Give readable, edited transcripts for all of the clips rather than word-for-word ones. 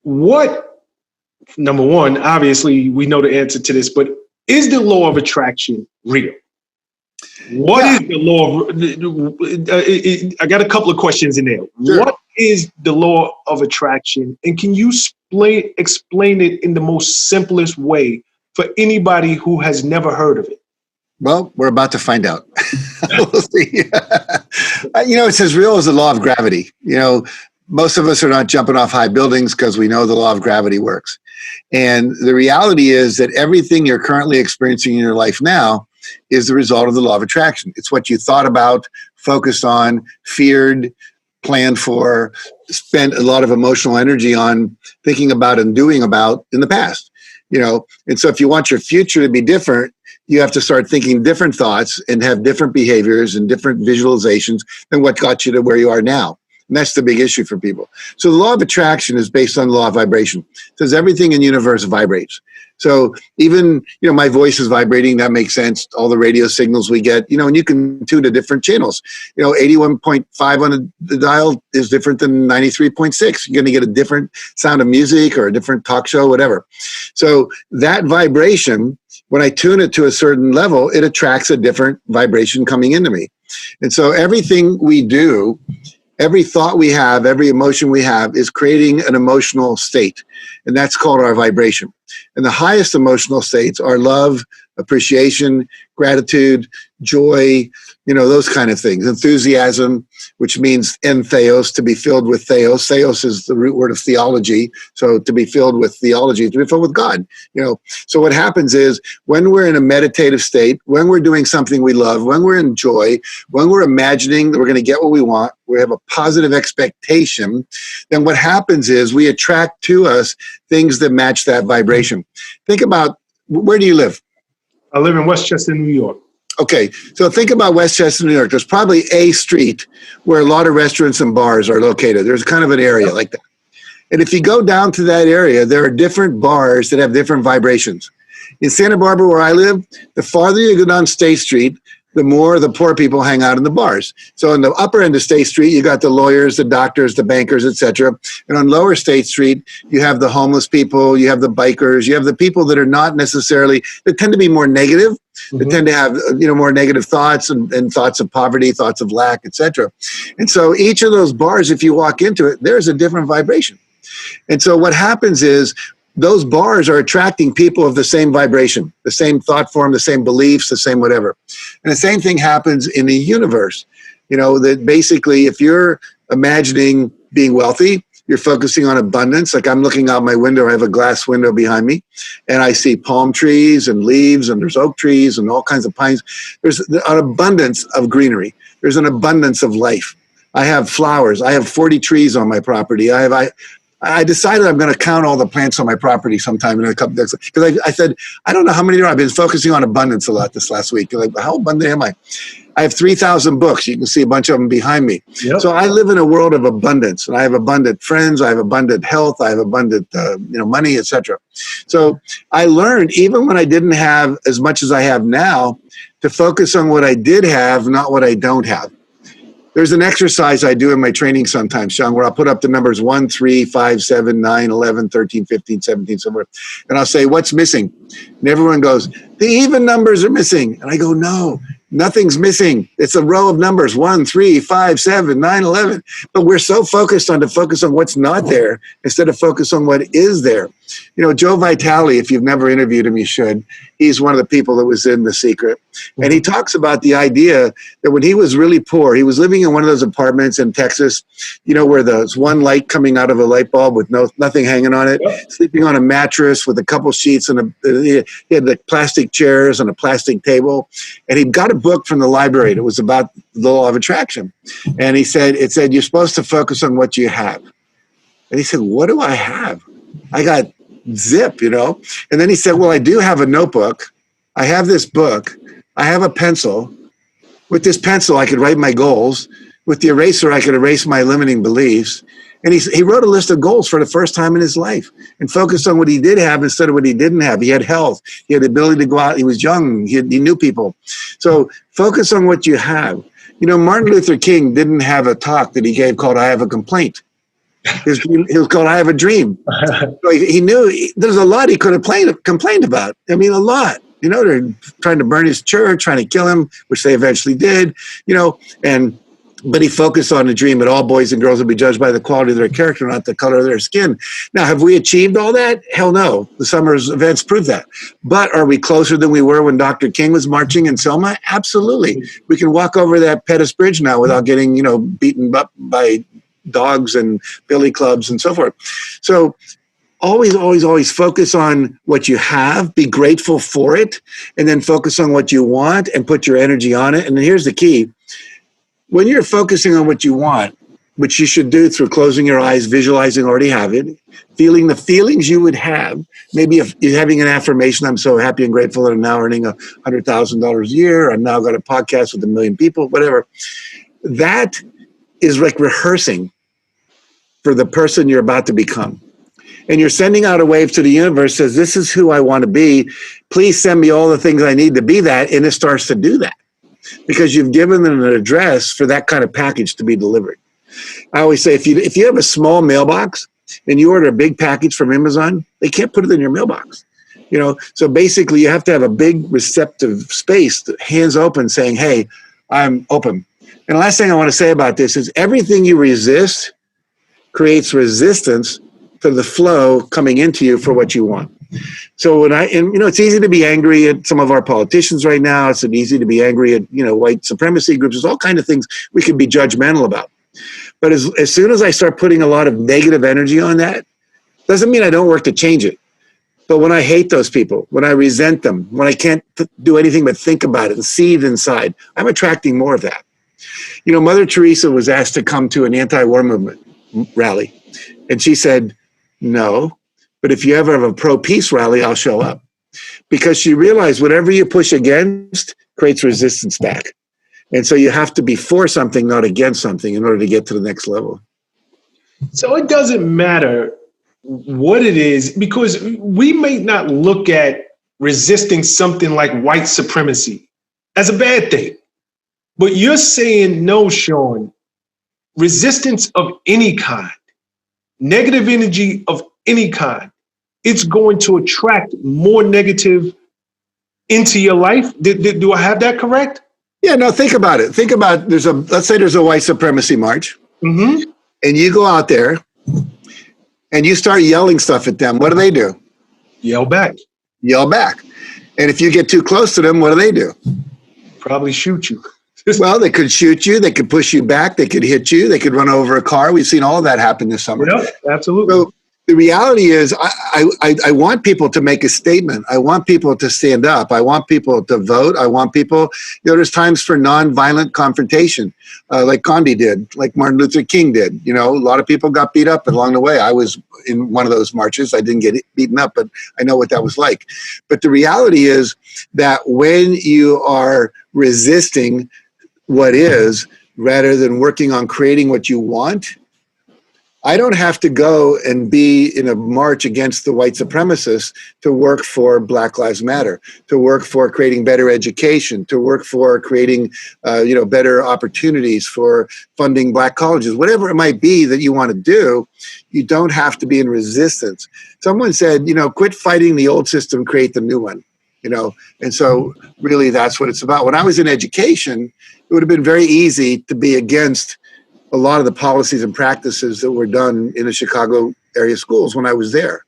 what, number one, obviously we know the answer to this, but is the law of attraction real? What is the law of, I got a couple of questions in there. Sure. What is the law of attraction? And can you explain it in the most simplest way for anybody who has never heard of it? Well, we're about to find out. We'll see. It's as real as the law of gravity. Most of us are not jumping off high buildings because we know the law of gravity works. And the reality is that everything you're currently experiencing in your life now is the result of the law of attraction. It's what you thought about, focused on, feared, planned for, spent a lot of emotional energy on thinking about and doing about in the past. And so if you want your future to be different, you have to start thinking different thoughts and have different behaviors and different visualizations than what got you to where you are now. And that's the big issue for people. So the law of attraction is based on the law of vibration. It says everything in the universe vibrates. So even, my voice is vibrating. That makes sense. All the radio signals we get, and you can tune to different channels. 81.5 on the dial is different than 93.6. You're going to get a different sound of music or a different talk show, whatever. So that vibration, when I tune it to a certain level, it attracts a different vibration coming into me. And so everything we do, every thought we have, every emotion we have is creating an emotional state. And that's called our vibration. And the highest emotional states are love, appreciation, gratitude, joy, those kind of things. Enthusiasm, which means entheos, to be filled with theos. Theos is the root word of theology. So to be filled with theology, to be filled with God. So what happens is when we're in a meditative state, when we're doing something we love, when we're in joy, when we're imagining that we're going to get what we want, we have a positive expectation, then what happens is we attract to us things that match that vibration. Think about, where do you live? I live in Westchester, New York. Okay, so think about Westchester, New York. There's probably a street where a lot of restaurants and bars are located. There's kind of an area like that. And if you go down to that area, there are different bars that have different vibrations. In Santa Barbara, where I live, the farther you go down State Street, the more the poor people hang out in the bars. So in the upper end of State Street, you got the lawyers, the doctors, the bankers, etc. And on lower State Street, you have the homeless people, you have the bikers, you have the people that are not necessarily, that tend to be more negative, that tend to have more negative thoughts and thoughts of poverty, thoughts of lack, etc. And so each of those bars, if you walk into it, there's a different vibration. And so what happens is those bars are attracting people of the same vibration, the same thought form, the same beliefs, the same whatever. And the same thing happens in the universe. That basically if you're imagining being wealthy, you're focusing on abundance. Like I'm looking out my window, I have a glass window behind me, and I see palm trees and leaves, and there's oak trees and all kinds of pines. There's an abundance of greenery. There's an abundance of life. I have flowers. I have 40 trees on my property. I decided I'm going to count all the plants on my property sometime in a couple days. Because I said, I don't know how many there are. I've been focusing on abundance a lot this last week. Like, how abundant am I? I have 3,000 books. You can see a bunch of them behind me. Yep. So I live in a world of abundance, and I have abundant friends. I have abundant health. I have abundant, money, etc. So I learned, even when I didn't have as much as I have now, to focus on what I did have, not what I don't have. There's an exercise I do in my training sometimes, Sean, where I'll put up the numbers 1, 3, 5, 7, 9, 11, 13, 15, 17, somewhere. And I'll say, what's missing? And everyone goes, the even numbers are missing. And I go, no, nothing's missing. It's a row of numbers, 1, 3, 5, 7, 9, 11. But we're so focused on to focus on what's not there instead of focus on what is there. Joe Vitale, if you've never interviewed him, you should. He's one of the people that was in The Secret. And he talks about the idea that when he was really poor, he was living in one of those apartments in Texas, where there's one light coming out of a light bulb with nothing hanging on it, sleeping on a mattress with a couple sheets, and he had the plastic chairs and a plastic table. And he got a book from the library that was about the law of attraction. And it said, you're supposed to focus on what you have. And he said, what do I have? I got zip, And then he said, well, I do have a notebook. I have this book. I have a pencil. With this pencil, I could write my goals. With the eraser, I could erase my limiting beliefs. And he wrote a list of goals for the first time in his life and focused on what he did have instead of what he didn't have. He had health. He had the ability to go out. He was young. He knew people. So focus on what you have. Martin Luther King didn't have a talk that he gave called I Have a Complaint. He was called I Have a Dream. So he knew there's a lot he could have complained about. I mean, a lot. You know, they're trying to burn his church, trying to kill him, which they eventually did, you know, but he focused on the dream that all boys and girls will be judged by the quality of their character, not the color of their skin. Now, have we achieved all that? Hell no. The summer's events prove that. But are we closer than we were when Dr. King was marching in Selma? Absolutely. We can walk over that Pettus Bridge now without getting, you know, beaten up by dogs and billy clubs and so forth. So always focus on what you have, be grateful for it, and then focus on what you want and put your energy on it. And then here's the key. When you're focusing on what you want, which you should do through closing your eyes, visualizing already have it, feeling the feelings you would have, maybe if you're having an affirmation, I'm so happy and grateful that I'm now earning $100,000 a year, I've now got a podcast with 1 million people, whatever. That is like rehearsing for the person you're about to become. And you're sending out a wave to the universe, says, this is who I want to be. Please send me all the things I need to be that. And it starts to do that because you've given them an address for that kind of package to be delivered. I always say, if you have a small mailbox and you order a big package from Amazon, they can't put it in your mailbox. You know, so basically you have to have a big receptive space, hands open, saying, hey, I'm open. And the last thing I want to say about this is everything you resist creates resistance to the flow coming into you for what you want. So it's easy to be angry at some of our politicians right now. It's easy to be angry at, white supremacy groups. There's all kinds of things we can be judgmental about. But as soon as I start putting a lot of negative energy on that, doesn't mean I don't work to change it. But when I hate those people, when I resent them, when I can't do anything but think about it and seethe inside, I'm attracting more of that. Mother Teresa was asked to come to an anti-war movement rally. And she said, no, but if you ever have a pro-peace rally, I'll show up. Because she realized whatever you push against creates resistance back. And so you have to be for something, not against something, in order to get to the next level. So it doesn't matter what it is, because we may not look at resisting something like white supremacy as a bad thing. But you're saying, no, Sean, resistance of any kind, negative energy of any kind, it's going to attract more negative into your life. Do I have that correct? Yeah, no, think about it. Let's say there's a white supremacy march, mm-hmm. and you go out there and you start yelling stuff at them. What do? Yell back. And if you get too close to them, what do? Probably shoot you. Well, they could shoot you. They could push you back. They could hit you. They could run over a car. We've seen all of that happen this summer. Yeah, absolutely. So the reality is I want people to make a statement. I want people to stand up. I want people to vote. I want people, there's times for nonviolent confrontation, like Gandhi did, like Martin Luther King did. A lot of people got beat up along the way. I was in one of those marches. I didn't get beaten up, but I know what that was like. But the reality is that when you are resisting what is, rather than working on creating what you want, I don't have to go and be in a march against the white supremacists to work for Black Lives Matter, to work for creating better education, to work for creating, better opportunities for funding Black colleges, whatever it might be that you want to do. You don't have to be in resistance. Someone said, quit fighting the old system, create the new one. And so really that's what it's about. When I was in education, it would have been very easy to be against a lot of the policies and practices that were done in the Chicago area schools when I was there.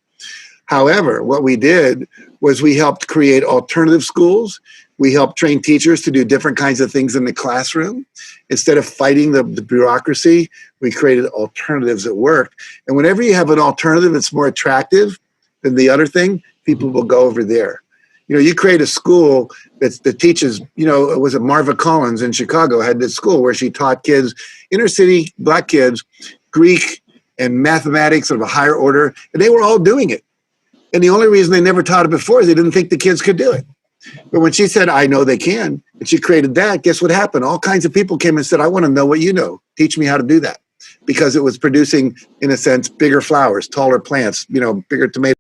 However, what we did was we helped create alternative schools. We helped train teachers to do different kinds of things in the classroom. Instead of fighting the bureaucracy, we created alternatives that worked. And whenever you have an alternative that's more attractive than the other thing, people will go over there. You create a school that teaches, it was Marva Collins in Chicago had this school where she taught kids, inner city Black kids, Greek and mathematics of a higher order, and they were all doing it. And the only reason they never taught it before is they didn't think the kids could do it. But when she said, I know they can, and she created that, guess what happened? All kinds of people came and said, I want to know what you know. Teach me how to do that. Because it was producing, in a sense, bigger flowers, taller plants, bigger tomatoes.